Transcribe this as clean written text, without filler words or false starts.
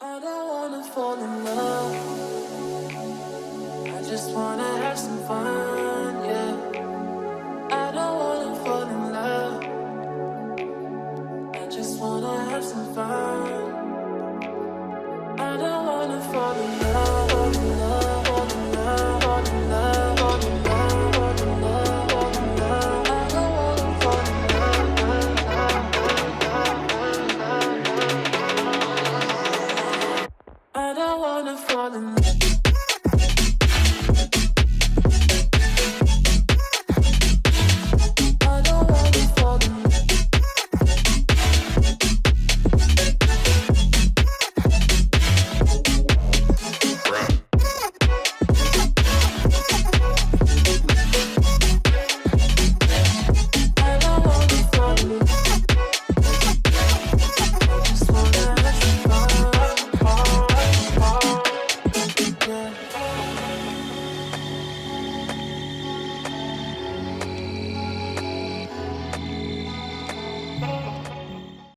I don't wanna fall in love. I just wanna have some fun, yeah. I don't wanna fall in love. I just wanna have some fun. I don't wanna fall in love, fall in love, fall in love, fall in love, fall in love, fall in love, fall in love. I don't wanna fall in love. I don't wanna fall in love.